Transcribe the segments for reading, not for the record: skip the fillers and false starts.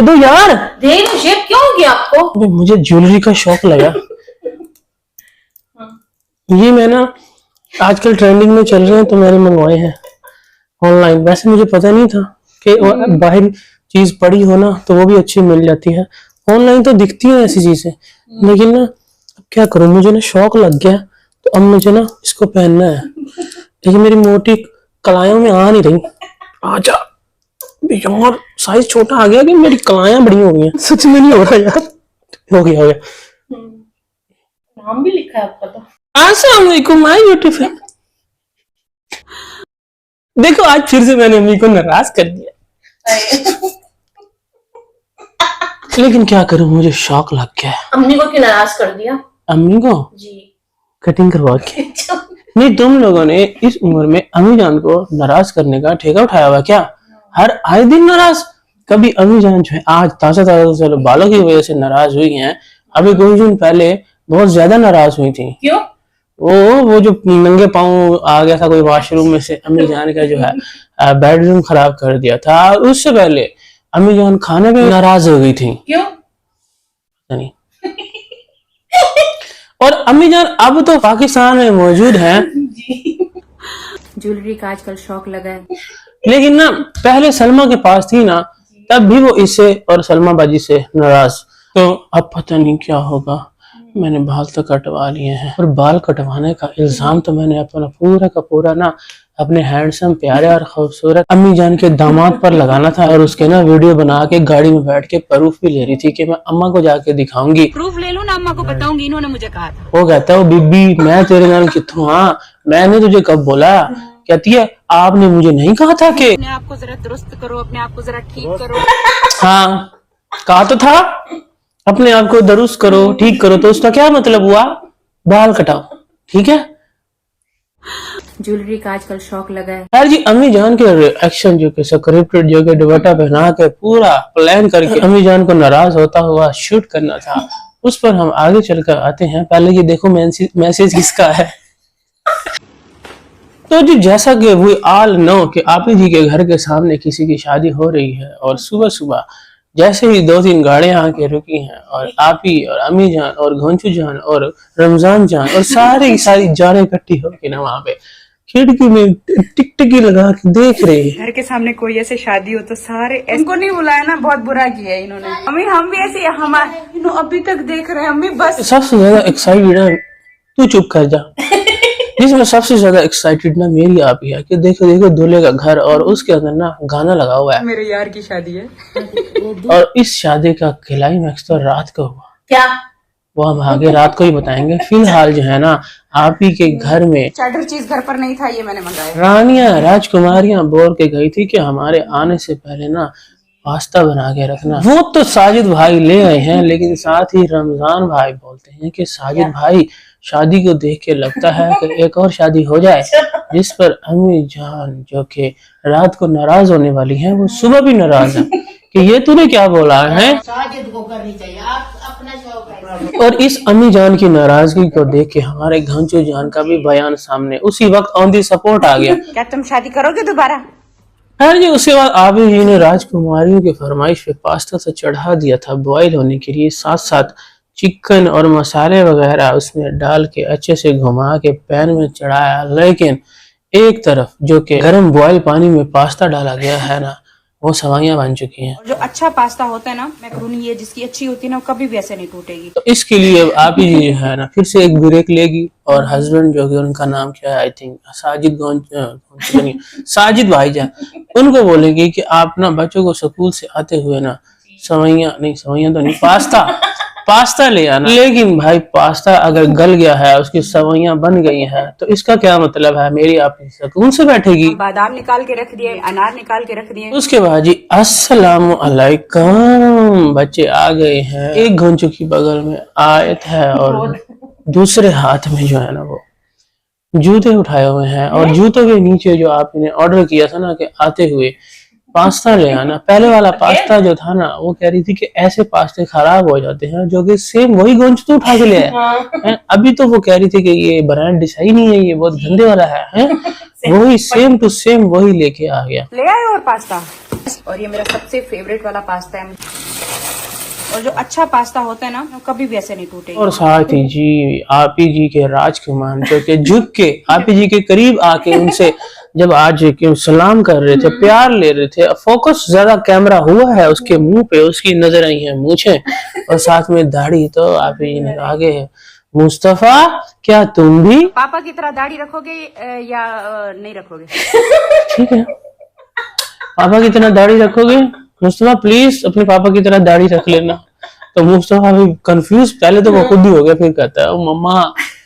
दो यार। शेप क्यों हो गया आपको? मुझे ज्वेलरी का शौक लगा। ये मैं ना आजकल ट्रेंडिंग में चल रहे हैं तो मैंने मंगवाए हैं ऑनलाइन। वैसे मुझे पता नहीं था कि बाहर चीज पड़ी हो ना तो वो भी अच्छी मिल जाती है। ऑनलाइन तो दिखती है ऐसी चीजें, लेकिन ना अब क्या करूं, मुझे ना शौक लग गया तो अब मुझे ना इसको पहनना है। लेकिन मेरी मोटी कलायों में आ नहीं रही। आजा यार, साइज छोटा आ गया कि मेरी कलायां बड़ी हो गई हैं। सच में नहीं हो रहा यार। हो गया हो गया। नाम भी लिखा है आपका तो। अस्सलाम वालेकुम माय ब्यूटीफुल। देखो आज फिर से मैंने अम्मी को नाराज कर दिया। लेकिन क्या करूं, मुझे शौक लग गया है। अम्मी को क्यों नाराज कर दिया? अम्मी को जी कटिंग करवा के। नहीं, तुम लोगों ने इस उम्र में अम्मी जान को नाराज करने का ठेका उठाया हुआ क्या? हर आए दिन नाराज। कभी अम्मी जान जो है आज ताजा ताजा चलो बालों की वजह से नाराज हुई हैं, अभी कुछ दिन पहले बहुत ज्यादा नाराज हुई थी। क्यों? वो जो नंगे पाँव आ गया था कोई वॉशरूम में से, अम्मी जान का जो है बेडरूम खराब कर दिया था। उससे पहले अम्मी जान खाने में नाराज हो गई थी। क्यों? नहीं। और अम्मी जान अब तो पाकिस्तान में मौजूद है। ज्वेलरी का आजकल शौक लगा है। लेकिन ना पहले सलमा के पास थी ना, तब भी वो इससे और सलमा बाजी से नाराज। तो अब पता नहीं क्या होगा। मैंने बाल तो कटवा लिए हैं, और बाल कटवाने का इल्जाम तो मैंने अपना पूरा का पूरा ना अपने हैंडसम प्यारे और खूबसूरत अम्मी जान के दामाद पर लगाना था। और उसके ना वीडियो बना के गाड़ी में बैठ के प्रूफ भी ले रही थी कि मैं अम्मा को जाके दिखाऊंगी। प्रूफ ले लो ना, अम्मा को बताऊंगी, इन्होंने मुझे कहा था। वो कहता है, बीबी मैं तेरे नाल किथों हाँ, मैंने तुझे कब बोला? कहती है आपने मुझे नहीं कहा था कि अपने आप को जरा दुरुस्त करो, अपने आप को जरा ठीक करो। हाँ कहा तो था अपने आप को दुरुस्त करो, ठीक करो। तो उसका क्या मतलब हुआ? बाल कटाओ, ठीक है। ज्वेलरी का आजकल शौक लगा है। यार जी, अम्मी जान के रिएक्शन जो कि स्क्रिप्टेड जो कि दुपट्टा पहना के पूरा प्लान करके अम्मी जान को नाराज होता हुआ शूट करना था, उस पर हम आगे चलकर आते हैं। पहले ये देखो मैसेज किसका है। तो जी जैसा कि वी ऑल नो कि आप जी के घर के सामने किसी की शादी हो रही है, और सुबह सुबह जैसे ही 2-3 गाड़ियां आके रुकी हैं, और आप ही और अम्मी जान और घोंचू जान और रमजान जान और सारी जाने इकट्ठी होके ना वहां पे खिड़की में टिकटिकी लगा के देख रहे हैं। घर के सामने कोई ऐसे शादी हो तो सारे इनको नहीं बुलाया ना, बहुत बुरा किया है इन्होंने। अम्मी हम भी ऐसे हमारे अभी तक देख रहे हैं अम्मी बस। सबसे ज्यादा एक्साइटेड है, तू चुप कर जा। जिसमें सबसे ज्यादा एक्साइटेड ना मेरी आप ही है कि देखो देखो दूल्हे का घर, और उसके अंदर ना गाना लगा हुआ है। मेरे यार की शादी है। और इस शादी का क्लाइमैक्स तो रात को हुआ। क्या? वो हम आगे रात को ही बताएंगे। फिलहाल जो है ना आप ही के घर में चार्टर चीज घर पर नहीं था, ये मैंने मंगाया। रानियां राजकुमारियां बोल के गई थी कि हमारे आने से पहले ना पास्ता बना के रखना। वो तो साजिद भाई ले आए हैं, लेकिन साथ ही रमजान भाई बोलते हैं कि साजिद भाई शादी को देख के लगता है कि एक और शादी हो जाए, जिस पर अम्मी जान जो कि रात को नाराज होने वाली हैं, वो सुबह भी नाराज है कि ये तूने क्या बोला है। साजिद को करनी चाहिए, आप अपना शौक है। और इस अम्मी जान की नाराजगी को देख के हमारे घंचू जान का भी बयान सामने उसी वक्त ऑन दी सपोर्ट आ गया। क्या तुम शादी करोगे दोबारा? खैर जी, उसके बाद आबी जी ने राजकुमारियों की फरमाइश पे पास्ता से चढ़ा दिया था बॉयल होने के लिए। साथ साथ चिकन और मसाले वगैरह उसमें डाल के अच्छे से घुमा के पैन में चढ़ाया। लेकिन एक तरफ जो कि गर्म बॉयल पानी में पास्ता डाला गया है ना, वो सवाइयां बन चुकी हैं। और जो अच्छा पास्ता होता है ना, मैक्रोनी ये जिसकी अच्छी होती है ना, वो कभी भी ऐसे नहीं टूटेगी। तो इसके लिए अब आप ही जो है ना फिर से एक ब्रेक लेगी, और हस्बैंड जो कि उनका नाम क्या है, आई थिंक साजिद भाईजान, उनको बोलेगी कि आप ना बच्चों को स्कूल से आते हुए ना सवैया तो नहीं पास्ता ले आना। लेकिन भाई पास्ता अगर गल गया है, उसकी सवैयां बन गई हैं, तो इसका क्या मतलब है? मेरी आप सुकून से बैठेगी। बादाम निकाल के रख दिए, अनार निकाल के रख दिए। उसके बाद जी अस्सलाम अलैकुम, बच्चे आ गए हैं। एक घंचू की बगल में आयत है, और दूसरे हाथ में जो है ना वो जूते उठाए हुए हैं, और जूतों के नीचे जो आपने ऑर्डर किया था ना कि आते हुए पास्ता ले आना, पहले वाला पास्ता जो था ना, वो कह रही थी कि ऐसे पास्ते खराब हो जाते हैं, जो कि सेम वही गोंच तो उठा के ले आए। अभी तो वो कह रही थी कि ये ब्रांड सही नहीं है, ये बहुत गंदे वाला है। वही सेम टू सेम वही लेके आ गया। ले आए और पास्ता और ये मेरा सबसे फेवरेट वाला पास्ता है। और जो अच्छा पास्ता होता है ना, वो कभी भी ऐसे नहीं टूटेगा। और साथ ही जी आपी जी के राजकुमार जो के झुक के आपी जी के करीब आके उनसे जब आज के सलाम कर रहे थे, प्यार ले रहे थे, फोकस ज्यादा कैमरा हुआ है उसके मुंह पे, उसकी नजर आई है मूछें और साथ में दाढ़ी। तो आपी जी ने आगे मुस्तफा क्या तुम भी पापा की तरह दाढ़ी रखोगे या नहीं रखोगे? ठीक है, पापा की तरह दाढ़ी रखोगे? मुस्तफा प्लीज अपने पापा की तरह दाढ़ी रख लेना। तो मुस्तफा भी कंफ्यूज, पहले तो वो खुद ही हो गया, फिर कहता है मम्मा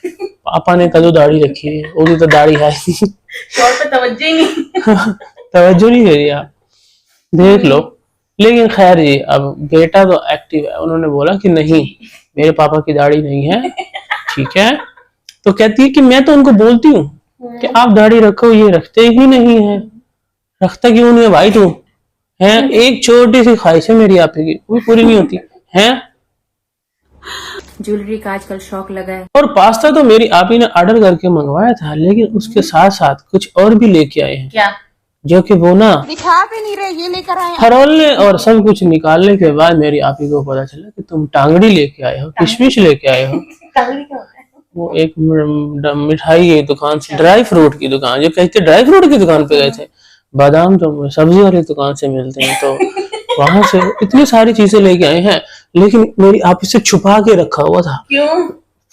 पापा ने कदों दाढ़ी रखी है, वो भी तो दाढ़ी है पे तवज्जो ही नहीं। तवज्जो नहीं दे रही आप, देख लो। लेकिन खैर जी, अब बेटा तो एक्टिव है, उन्होंने बोला कि नहीं मेरे पापा की दाढ़ी नहीं है, ठीक है। तो कहती है कि मैं तो उनको बोलती हूँ कि आप दाढ़ी रखो, ये रखते ही नहीं है। रखता क्यों नहीं है भाई तू? है एक छोटी सी ख्वाहिश है मेरी आपकी की, वो पूरी नहीं होती है। ज्वेलरी का आजकल शौक लगा है। और पास्ता तो मेरी आपी ने ऑर्डर करके मंगवाया था, लेकिन उसके साथ साथ कुछ और भी लेके आए हैं, क्या? जो कि वो ना दिखा भी नहीं रहे, ये लेकर आए। फरोलने और सब कुछ निकालने के बाद मेरी आपी को पता चला कि तुम टांगड़ी लेके आए हो, किशमिश लेके आए हो। टांगड़ी क्या होता है? वो एक मिठाई की दुकान से, ड्राई फ्रूट की दुकान, जो कहते ड्राई फ्रूट की दुकान पे गए थे। बादाम तो सब्जी वाली दुकान से मिलते हैं, तो वहां से इतनी सारी चीजें लेके आए हैं, लेकिन मेरी आपी से छुपा के रखा हुआ था। क्यों?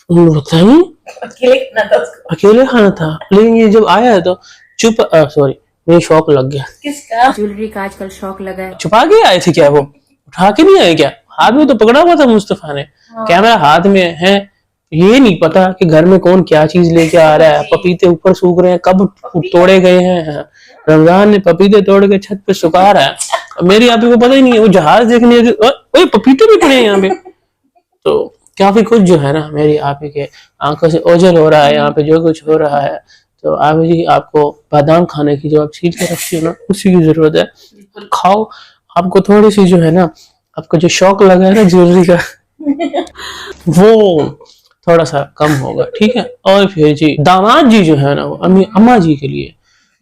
पता नहीं, अकेले खाना था उसको। अकेले खाना था। लेकिन ये जब आया है तो चुप, सॉरी मेरी शौक लग गया। किसका? ज्वेलरी का आजकल शौक लगा है। छुपा के आए थे क्या? वो उठा के नहीं आए क्या? हाथ में तो पकड़ा हुआ था मुस्तफा ने, कैमरा हाथ में है। ये नहीं पता कि घर में कौन क्या चीज लेके आ रहा है। पपीते ऊपर सूख रहे हैं, कब तोड़े गए हैं। रमजान ने पपीते तोड़ के छत पे सुखा रहा है। मेरी आपी को पता ही नहीं है, वो जहाज देखने ओए पपीते भी पड़े हैं यहाँ पे। तो काफी कुछ जो है ना मेरी आपी के आंखों से ओझल हो रहा है यहाँ पे, जो कुछ हो रहा है। तो आप जी आपको बादाम खाने की जो आप छील के रखती हो ना, उसी की जरूरत है, खाओ। आपको थोड़ी सी जो है ना, आपको जो शौक लगा है ना ज्वेलरी का वो थोड़ा सा कम होगा, ठीक है। और फिर जी दामाद जी जो है ना, वो अम्मा जी के लिए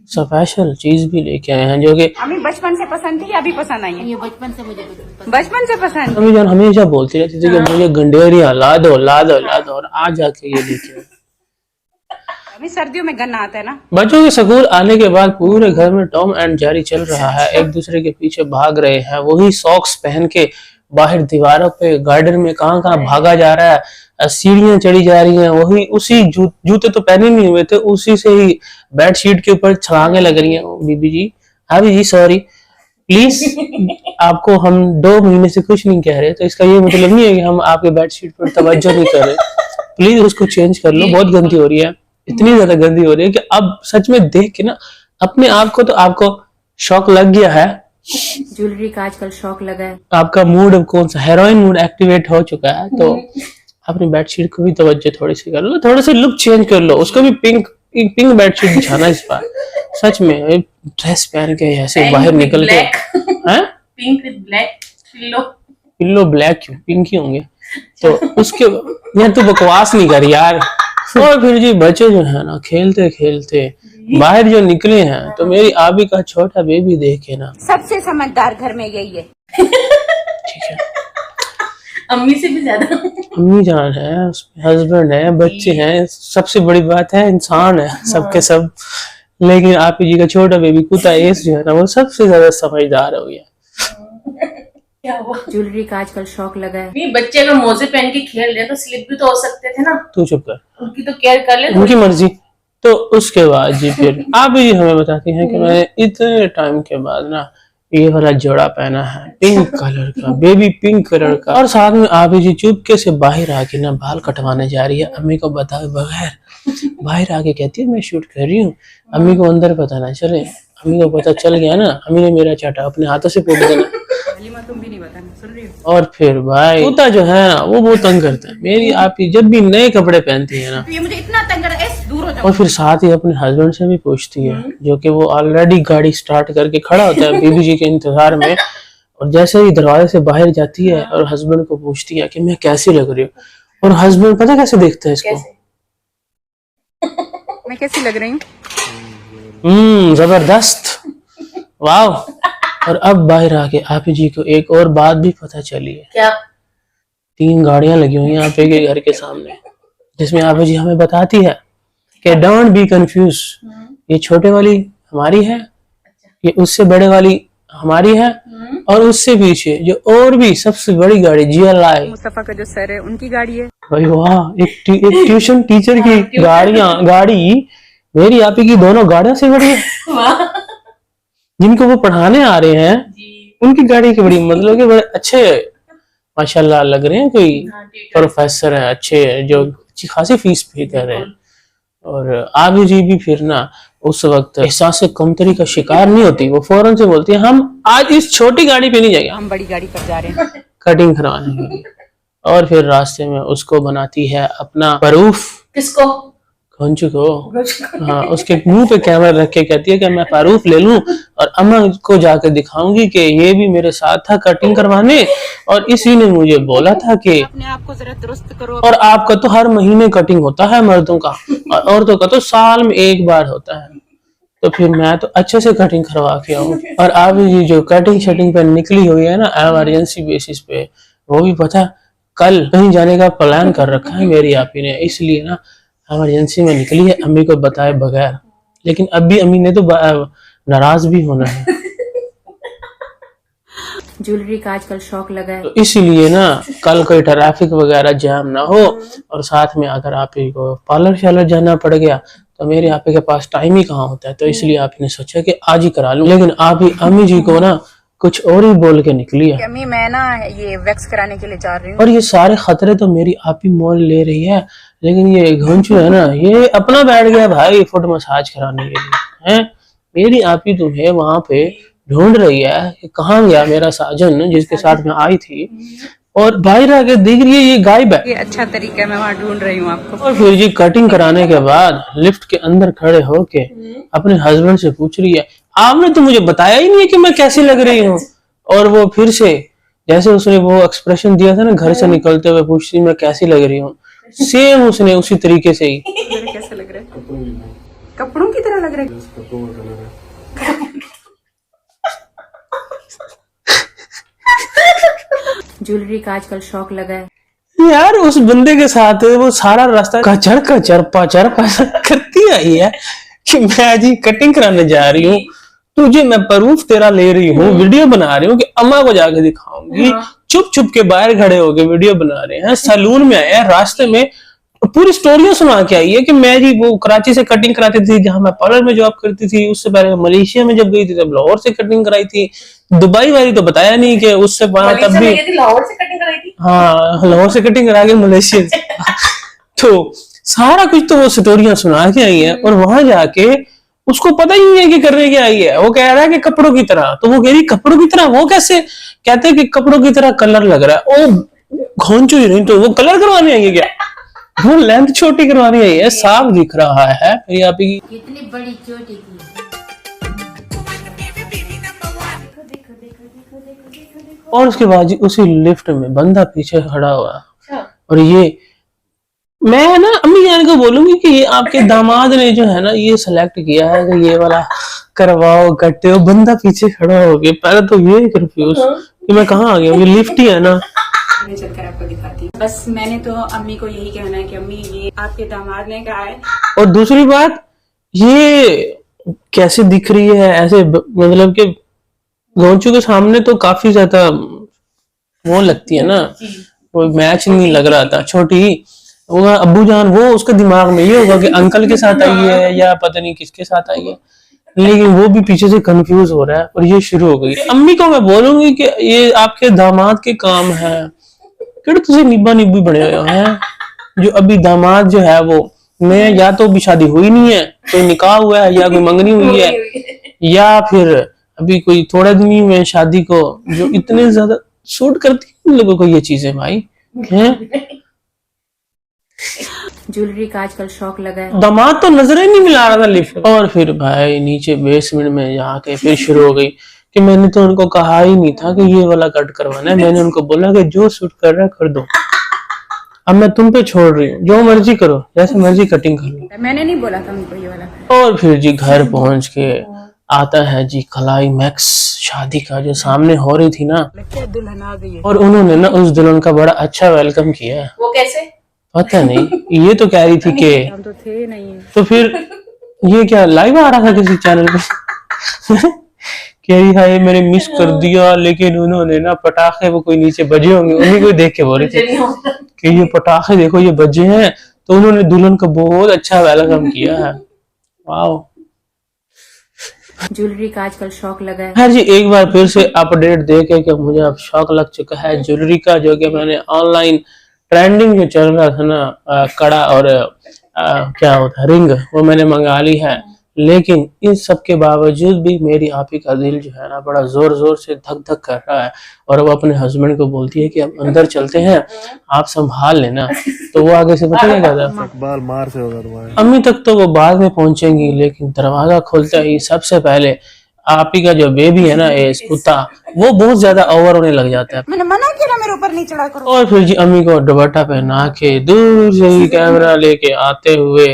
स्पेशल चीज भी लेके आए हैं, जो कि अम्मी बचपन से पसंद थी, अभी पसंद आई है? ये बचपन से मुझे पसंद। बचपन से पसंद। अम्मी जान हमेशा बोलती रहती थी कि मुझे गंडेरिया ला दो ला दो ला दो, और आज जाके ये लेके आए। अभी सर्दियों में गन्ना आता है ना। बच्चों के स्कूल आने के बाद पूरे घर में टॉम एंड जेरी चल रहा है, एक दूसरे के पीछे भाग रहे हैं। वही सॉक्स पहन के बाहर दीवारों पे, गार्डन में कहाँ कहाँ भागा जा रहा है, सीढ़ियां चढ़ी जा रही हैं। वही उसी जूते तो पहने नहीं हुए थे, उसी से ही बेडशीट के ऊपर छलांगे लग रही हैं। बीबी जी, हाँ जी सॉरी प्लीज, आपको हम 2 महीने से कुछ नहीं कह रहे, तो इसका ये मतलब नहीं है कि हम आपके बेडशीट पर तवज्जो नहीं कर रहे। प्लीज उसको चेंज कर लो, बहुत गंदी हो रही है, इतनी ज्यादा गंदी हो रही है कि अब सच में देख के ना अपने आप को, तो आपको शौक लग गया है। ज्वेलरी का आजकल शौक लगा है। आपका मूड अब कौन सा, हेरोइन मूड एक्टिवेट हो चुका है, तो अपनी बेडशीट को भी तवज्जो थोड़ी सी कर लो, थोड़ा सा लुक चेंज कर लो। उसको भी पिंक बेडशीट बिछाना इस बार। सच में ड्रेस पहन के ऐसे बाहर निकल के, हैं pink with black pillow. Pillow black क्यों, पिंक ही होंगे। तो उसके यार तू बकवास नहीं कर यार। और फिर जी बच्चे जो है ना खेलते खेलते बाहर जो निकले हैं, तो मेरी आबी का छोटा बेबी देखे ना, सबसे समझदार घर में यही है। ठीक है, अम्मी से भी ज्यादा। अम्मी जान है, उसमें हस्बैंड है, बच्चे हैं, सबसे बड़ी बात है इंसान है, सबके सब। लेकिन आप जी का छोटा बेबी कुत्ता एस जो है ना, वो सबसे ज्यादा समझदार हो गया। क्या हुआ? ज्वेलरी का आजकल शौक लगा है। नहीं, बच्चे अगर मोजे पहन के खेल रहे हैं तो स्लिप भी तो हो सकते थे ना। तू चुप कर, उनकी तो केयर कर ले। उनकी मर्जी। तो उसके बाद जी फिर आप जी हमें बताती हैं कि मैंने इतने टाइम के बाद ना ये वाला जोड़ा पहना है, पिंक कलर का, बेबी पिंक कलर का। और साथ में आप जी चुपके से बाहर आके ना बाल कटवाने जा रही है, अम्मी को बताए बगैर। बाहर आके कहती है मैं शूट कर रही हूँ, अम्मी को अंदर पता ना चले। अम्मी को पता चल गया ना, अम्मी ने मेरा चाटा अपने हाथों से पोंछ देना। हलीमा तुम भी नहीं बताना, सुन रही हो? और फिर भाई कुत्ता जो है ना, वो बहुत तंग करता है। मेरी आप ही जब भी नए कपड़े पहनती है ना, ये मुझे इतना तंग कर रहा है, दूर हो जाओ। और फिर साथ ही अपने हस्बैंड से भी पूछती है, जो कि वो ऑलरेडी गाड़ी स्टार्ट करके खड़ा होता है बीबी जी के इंतजार में। और जैसे ही दरवाजे से बाहर जाती है और हस्बैंड को पूछती है कि मैं कैसी लग रही हूँ, और हस्बैंड पता कैसे देखता है इसको, मैं कैसी लग रही हूँ? जबरदस्त, वाह और अब बाहर आके आप जी को एक और बात भी पता चली है। क्या? 3 गाड़ियां लगी हुई हैं आप के घर के सामने, जिसमें आप जी हमें बताती है कि डोंट बी कंफ्यूज, ये छोटे वाली हमारी है, ये उससे बड़े वाली हमारी है, और उससे पीछे जो और भी सबसे बड़ी गाड़ी GLI मुस्तफा का जो सर है उनकी गाड़ी है। भाई वाह, एक ट्यूशन टीचर की गाड़ी मेरी आपी की दोनों गाड़ियों से बड़ी है। जिनको वो पढ़ाने आ रहे हैं उनकी गाड़ी की बड़ी, मतलब कि बड़े अच्छे माशाल्लाह लग रहे हैं, कोई प्रोफेसर है अच्छे जो अच्छी खासी फीस पे कर रहे हैं। और आगे जी भी फिर ना उस वक्त एहसास कमतरी का शिकार नहीं होती, वो फौरन से बोलती है हम आज इस छोटी गाड़ी पे नहीं जाएंगे, हम बड़ी गाड़ी पर जा रहे हैं कटिंग करवाने के लिए। और फिर रास्ते में उसको बनाती है अपना प्रूफ। किसको? घोंचू को। हाँ, उसके मुंह पे कैमरा रख के कहती है कि मैं प्रूफ ले लूं और अम्मा को जाकर दिखाऊंगी कि ये भी मेरे साथ था कटिंग करवाने, और इसी ने मुझे बोला था कि अपने आप को जरा दुरुस्त करो। और आपका तो हर महीने कटिंग होता है मर्दों का, और औरतों का तो साल में एक बार होता है, तो फिर मैं तो अच्छे से कटिंग करवा के आऊँ। और अब ये जो कटिंग शटिंग पे निकली हुई है ना इमरजेंसी बेसिस पे, वो भी पता कल कहीं जाने का प्लान कर रखा है मेरी आपी ने, इसलिए ना इमरजेंसी में निकली है अम्मी को बताए बगैर। लेकिन अभी अम्मी ने तो नाराज भी होना है, ज्वेलरी का आजकल शौक लगा है। तो इसीलिए ना कल कोई ट्रैफिक वगैरह जाम ना हो, और साथ में अगर आप ही को पार्लर शार्लर जाना पड़ गया तो मेरे आप ही के पास टाइम ही कहाँ होता है, तो इसलिए आपने सोचा कि आज ही करा लूं। लेकिन आप ही अम्मी जी को ना कुछ और ही बोल के निकली है। अम्मी मैं ना ये वैक्स कराने के लिए जा रही हूँ। और ये सारे खतरे तो मेरी आप ही मोल ले रही है, लेकिन ये घोंचू है ना, ये अपना बैठ गया भाई फुट मसाज कराने के लिए है। मेरी आप ही तुम्हें वहां पे ढूंढ रही है कि कहाँ गया मेरा साजन जिसके साथ मैं आई थी, और बाहर आके देख रही है ये गायब है। ये अच्छा तरीका है, मैं वहाँ ढूंढ रही हूँ आपको। और फिर जी कटिंग कराने के बाद लिफ्ट के अंदर खड़े होके अपने हस्बैंड से पूछ रही है आपने तो मुझे बताया ही नहीं है कि मैं कैसी लग रही हूँ। और वो फिर से जैसे उसने वो एक्सप्रेशन दिया था ना घर से निकलते हुए, पूछती मैं कैसी लग रही हूँ, सेम उसने उसी तरीके से ही। कैसे लग रहा है? कपड़ों की तरह लग रहा है। ज्वेलरी का आजकल शौक लगा है। यार उस बंदे के साथ वो सारा रास्ता कचर कचर पचर पचर करती आई है कि मैं जी कटिंग कराने जा रही हूँ, तुझे मैं प्रूफ तेरा ले रही हूँ, वीडियो बना रही हूँ कि अम्मा को जाके दिखाऊंगी। चुप चुप के बाहर खड़े होके वीडियो बना रहे हैं, सैलून में आए हैं, रास्ते में पूरी स्टोरियां सुना के आई है कि मैं जी वो कराची से कटिंग कराती थी जहां मैं पार्लर में जॉब करती थी, उससे पहले मलेशिया में जब गई थी तब लाहौर से कटिंग कराई थी। दुबई वाली तो बताया नहीं कि उससे वहां तब भी लाहौर से कटिंग कराई थी। हाँ, लाहौर से कटिंग करा के मलेशिया से। तो सारा कुछ तो वो स्टोरियां सुना के आई है, और वहां जाके उसको पता ही नहीं है कि करने क्या आई है। वो कह रहा है कि कपड़ों की तरह, तो वो कह रही कपड़ों की तरह, वो कैसे कहते हैं कि कपड़ों की तरह कलर लग रहा है। ओ घोंचू ही नहीं, तो वो कलर करवाने आई है क्या? वो लेंथ छोटी करवानी आई है, साफ दिख रहा है मेरी आप ही की। इतनी बड़ी चोटी की। और उसके बाद जी उसी लिफ्ट में बंदा पीछे खड़ा हुआ, और ये मैं ना अम्मी जान को बोलूंगी कि ये आपके दामाद ने जो है ना ये सिलेक्ट किया है कि ये वाला करवाओ कट्टे हो। बंदा पीछे खड़ा हो गया, पहले तो ये कंफ्यूज कि मैं कहाँ आ गया, ये लिफ्ट ही है ना। मैं चलकर आपको दिखाती हूँ। बस मैंने तो अम्मी को यही कहना है कि अम्मी ये आपके दामाद ने कहा है। और दूसरी बात, ये कैसे दिख रही है ऐसे, मतलब कि घोंचू के सामने तो काफी ज्यादा वो लगती है ना, वो मैच नहीं लग रहा था। छोटी वो अब्बू जान, वो उसके दिमाग में ये होगा कि अंकल के साथ आई है या पता नहीं किसके साथ आई है, लेकिन वो भी पीछे से कंफ्यूज हो रहा है। और ये शुरू हो गई। अम्मी को मैं बोलूंगी कि ये आपके दामाद के काम है, कि तुझे निब्बा निब्बी बने हुए हैं। जो अभी दामाद जो है वो मैं या तो अभी शादी हुई नहीं है, कोई निकाह हुआ है, या कोई मंगनी हुई है, या फिर अभी कोई थोड़ा दिन ही हुए शादी को, जो इतने ज्यादा सूट करती है उन लोगों को ये चीजें भाई हैं। ज्वेलरी का आजकल शौक लगा है। दामाद तो नजर ही नहीं मिला रहा था लिफ्ट। और फिर भाई नीचे बेसमेंट में जाके फिर शुरू हो गई कि मैंने तो उनको कहा ही नहीं था कि ये वाला कट करवाना है, मैंने उनको बोला कि जो सूट कर रहा है कर दो, अब मैं तुम पे छोड़ रही हूँ, जो मर्जी करो, जैसे मर्जी कटिंग कर लो। मैंने नहीं बोला था उनको ये वाला। और फिर जी घर पहुंच के आता है जी क्लाइमैक्स शादी का, जो सामने हो रही थी ना, लगता है दुल्हन आ गई है। और उन्होंने ना उस दुल्हन का बड़ा अच्छा वेलकम किया है। वो कैसे? पता नहीं, ये तो कह रही थी कि हम तो थे नहीं। तो फिर ये क्या लाइव आ रहा था किसी चैनल पे? कह रही है ये मैंने मिस कर दिया, लेकिन उन्होंने ना पटाखे वो कोई नीचे बजे होंगे, उन्हीं को देख के बोल रही थी कि ये पटाखे देखो ये बजे हैं, तो उन्होंने दुल्हन का बहुत अच्छा वेलकम किया है। वाह। ज्वेलरी का आजकल शौक लगा है। खैर जी, एक बार फिर से अपडेट देके कि मुझे अब शौक लग चुका है ज्वेलरी का, जो कि मैंने ऑनलाइन ट्रेंडिंग जो चल रहा था ना, कड़ा और क्या होता है रिंग, वो मैंने मंगा ली है। लेकिन इन सब के बावजूद भी मेरी आपी का दिल जो है ना बड़ा जोर जोर से धक धक कर रहा है, और वो अपने हस्बैंड को बोलती है कि अब अंदर चलते हैं, आप संभाल लेना। तो वो आगे से पता क्या कहता है, बाल मार से होगा तुम्हारे। अम्मी तक तो वो बाद में पहुंचेंगी, लेकिन दरवाजा खोलते ही सबसे पहले आपी का जो बेबी है ना, ये कुत्ता, वो बहुत ज्यादा ओवर होने लग जाता है। मैंने मना किया ना मेरे ऊपर नहीं चढ़ा करो। और फिर जी अम्मी को दुपट्टा पहना के दूर से ही कैमरा लेके आते हुए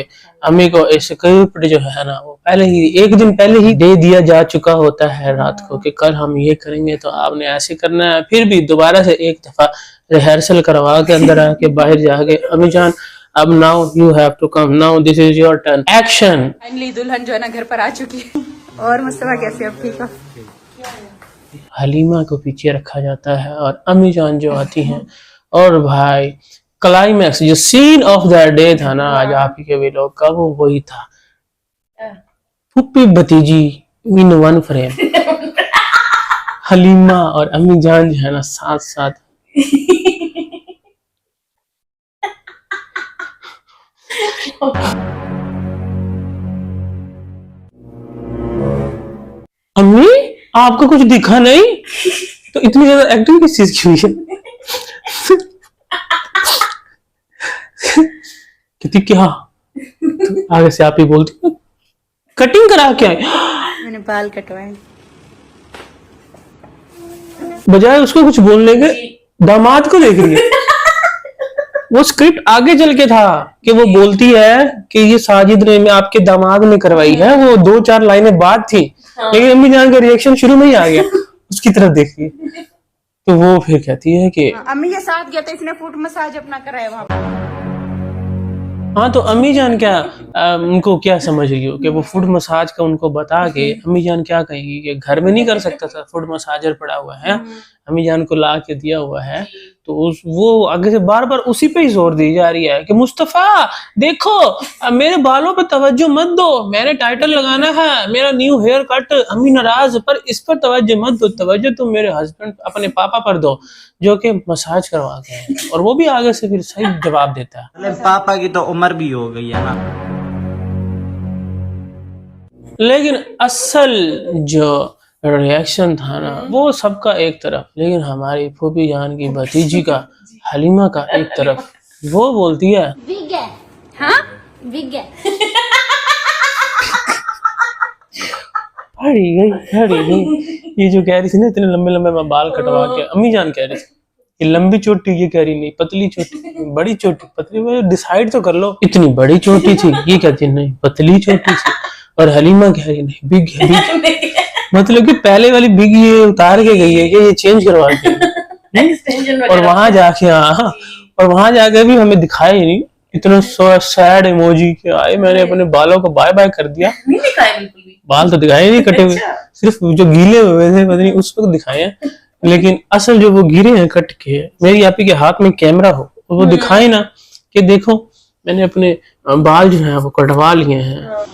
अम्मी को स्क्रिप्ट जो है ना, वो पहले ही एक दिन पहले ही दे दिया जा चुका होता है रात को, कि कल हम ये करेंगे तो आपने ऐसे करना है। फिर भी दोबारा से एक दफा रिहर्सल करवा के अंदर आके बाहर जाके, अम्मी जान अब now you have to come, now this is your turn, action. Finally दुल्हन जो है ना घर पर आ चुकी है। और मुस्तफा कैसे, अब ठीक हो? हलीमा को पीछे रखा जाता है और अम्मी जान जो आती हैं, और भाई क्लाइमैक्स जो सीन ऑफ द डे था ना आज आप ही के व्लॉग का, वो वही था, फूफी भतीजी इन वन फ्रेम। हलीमा और अम्मी जान जो है ना साथ साथ। अम्मी आपको कुछ दिखा नहीं? तो इतनी ज्यादा एक्टिंग किस चीज की हुई है? कहती क्या? तो आगे से आप ही बोलती कटिंग करा के आए, मैंने बाल कटवाए। बजाय उसको कुछ बोलने के दामाद को देख रही है। वो स्क्रिप्ट आगे चल के था कि वो बोलती है कि ये साजिद ने आपके दामाद ने करवाई है, वो 2-4 लाइनें बाद थी, लेकिन अम्मी जान का रिएक्शन शुरू में ही आ गया, उसकी तरफ देख रही है। तो वो फिर कहती है कि अम्मी के साथ गया था, इसने फुट मसाज अपना कराया वहां पर। हाँ, तो अम्मी जान क्या उनको क्या समझ रही हो कि वो फुट मसाज का उनको बता के अम्मी जान क्या कहेगी कि घर में नहीं कर सकता था, फुट मसाजर पड़ा हुआ है, अम्मी जान को ला के दिया हुआ है। तो वो आगे से बार बार उसी पे ही जोर दी जा रही है कि मुस्तफा देखो, अब मेरे बालों पे तवज्जो मत दो, मैंने टाइटल लगाना है, मेरा न्यू हेयर कट, अम्मी नाराज, पर इस पर तवज्जो मत दो, तवज्जो तुम मेरे हस्बैंड अपने पापा पर दो जो कि मसाज करवा के हैं। और वो भी आगे से फिर सही जवाब देता है। अरे पापा की तो उम्र भी हो गई है ना। लेकिन असल जो रिएक्शन था ना वो सबका एक तरफ, लेकिन हमारी फूफी जान की भतीजी का हलीमा का एक तरफ। वो बोलती है हाँ हड़ी गई। ये जो कह रही थी ना इतने लंबे लंबे मैं बाल कटवा के, अम्मी जान कह रही थी ये लंबी चोटी, ये कह रही नहीं पतली चोटी, बड़ी चोटी पतली, डिसाइड तो कर लो। इतनी बड़ी चोटी थी, ये कहती नहीं पतली चोटी थी, और हलीमा कह रही नहीं बिग है, बिग है। मतलब कि पहले वाली बिग ये उतार के गई है कि ये चेंज करवा के। और वहां जाके और वहां जाके भी हमें दिखाया ही नहीं, इतना सैड इमोजी के आए, मैंने अपने बालों को बाय बाय कर दिया। नहीं दिखाया बिल्कुल भी। बाल तो दिखाए नहीं कटे हुए, सिर्फ जो गीले हुए थे पता नहीं उस वक्त दिखाए हैं, लेकिन असल जो वो गिरे हैं कट के, मेरी आपी के हाथ में कैमरा हो और वो दिखाए ना कि देखो मैंने अपने बाल जो है वो कटवा लिए हैं।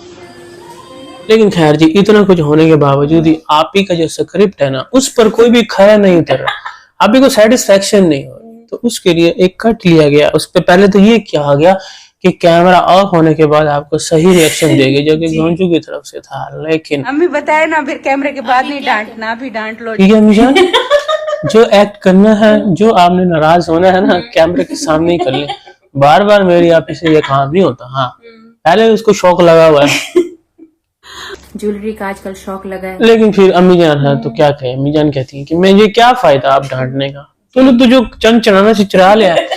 लेकिन खैर जी, इतना कुछ होने के बावजूद ही आपी का जो स्क्रिप्ट है ना उस पर कोई भी खरा नहीं उतर रहा, आपी को सेटिस्फेक्शन नहीं हो रही, तो उसके लिए एक कट लिया गया। उस पे पहले तो ये किया गया कि कैमरा ऑफ होने के बाद आपको सही रिएक्शन देगी, जो कि गोंजू की तरफ से था। लेकिन अम्मी बताए ना, फिर कैमरे के बाद नहीं डांटना, भी डांट लो। ठीक है अम्मी जान, जो एक्ट करना है, जो आपने नाराज होना है ना कैमरे के सामने ही कर ले, बार बार मेरी आपी से ये काम नहीं होता। हाँ, पहले उसको शौक लगा हुआ है, ज्वेलरी का आजकल शौक लगा है। लेकिन फिर अम्मी जान है तो क्या कहे, अम्मी जान कहती है कि मुझे क्या फायदा आप डांटने का, तूने तो जो चंद चढ़ाना से चढ़ा लिया है,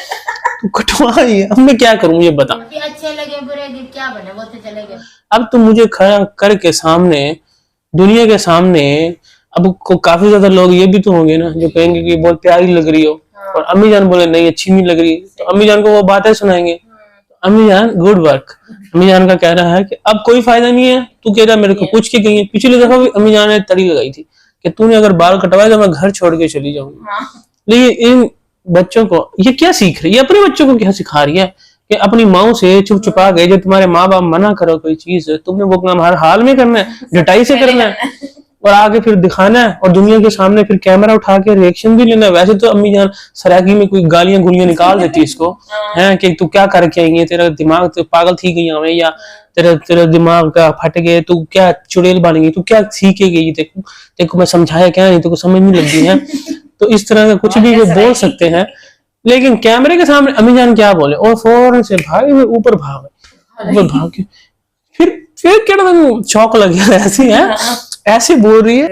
तू कटवा ही है, अब मैं क्या करूं ये बता। अच्छे लगे बुरे क्या बने, वो तो चले गए। अब तुम मुझे खड़ा करके सामने दुनिया के सामने अब काफी ज्यादा लोग ये भी तो होंगे ना जो कहेंगे कि बहुत प्यारी लग रही हो, और अम्मी जान बोले नहीं अच्छी नहीं लग रही, तो अम्मी जान को वो बातें सुनाएंगे। अम्मी जान गुड वर्क, अम्मी जान का कह रहा है कि अब कोई फायदा नहीं है, तू कह रहा मेरे को पूछ के गई है। पिछली दफा भी अम्मी जान ने तड़ी लगाई थी कि तूने अगर बाल कटवाए तो मैं घर छोड़ के चली जाऊंगी। लेकिन इन बच्चों को ये क्या सीख रही है, अपने बच्चों को क्या सिखा रही है कि अपनी माओ से चुप छुपा गए, जो तुम्हारे माँ बाप मना करो कोई चीज तुमने वो काम हर हाल में करना है, डटाई से करना है और आगे फिर दिखाना है और दुनिया के सामने फिर कैमरा उठा के रिएक्शन भी लेना है। वैसे तो अम्मी जान सराकी में कोई गालियां गुलियां निकाल देती इसको है कि तू क्या करके आई है, तेरा दिमाग तो पागल थी गई हमें, या तेरा दिमाग का फट गए, तू क्या चुड़ैल बन गई, तू क्या सीखे गई, देखो मैं समझाया क्या नहीं, तेको समझ नहीं लगी है। तो इस तरह का कुछ भी वो बोल सकते हैं, लेकिन कैमरे के सामने अम्मी जान क्या बोले और फौरन से भागे हुए ऊपर भाग के फिर क्या शौक लग गया, ऐसी है ऐसे बोल रही है।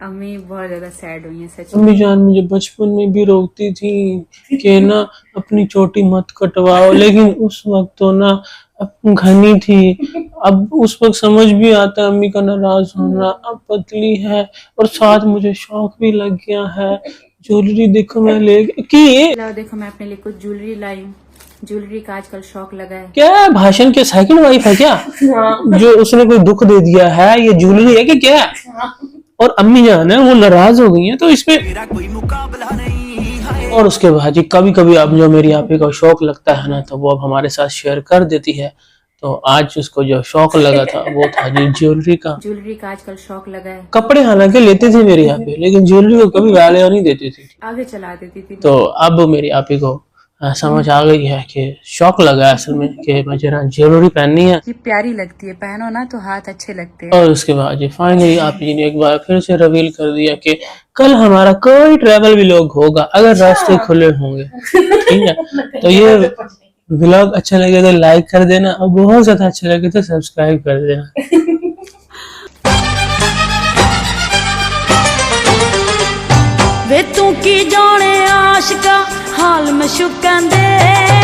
अम्मी बहुत ज्यादा सैड हुई है सच। अम्मी जान मुझे बचपन में भी रोकती थी कि ना अपनी चोटी मत कटवाओ, लेकिन उस वक्त तो ना घनी थी। अब उस वक्त समझ भी आता है अम्मी का नाराज होना। अब पतली है और साथ मुझे शौक भी लग गया है। ज्वेलरी देखो मैं ले की, देखो मैं अपने लिए कुछ ज्वेलरी लाई हूँ। ज्वेलरी का आजकल शौक लगा है। क्या भाषण के सेकंड वाइफ है क्या जो उसने कोई दुख दे दिया है, ये ज्वेलरी है कि क्या है? और अम्मी जान है वो नाराज हो गई है, तो इसमें और उसके बाद जी कभी कभी अब जो मेरी आपी को शौक लगता है ना, तो वो अब हमारे साथ शेयर कर देती है। तो आज उसको जो शौक लगा था वो था जी ज्वेलरी का। ज्वेलरी का आजकल शौक लगा है। कपड़े हालांकि लेती थी मेरी आपी, लेकिन ज्वेलरी को कभी वैल्यू नहीं देती थी, आगे चला देती थी। तो अब मेरी आपी को समझ आ गई है कि शौक लगा है असल में कि मुझे ना ज्वेलरी पहननी है। ये प्यारी लगती है, पहनो ना तो हाथ अच्छे लगते हैं। और उसके बाद जी फाइनली आप जी ने एक बार फिर से रिवील कर दिया कि कल हमारा कोई ट्रैवल व्लॉग होगा अगर रास्ते खुले होंगे, ठीक है। तो ये व्लॉग अच्छा लगे तो लाइक कर देना और बहुत ज्यादा अच्छा लगे तो सब्सक्राइब कर देना। वे तू की जाने आशिका हाल में शुकन दे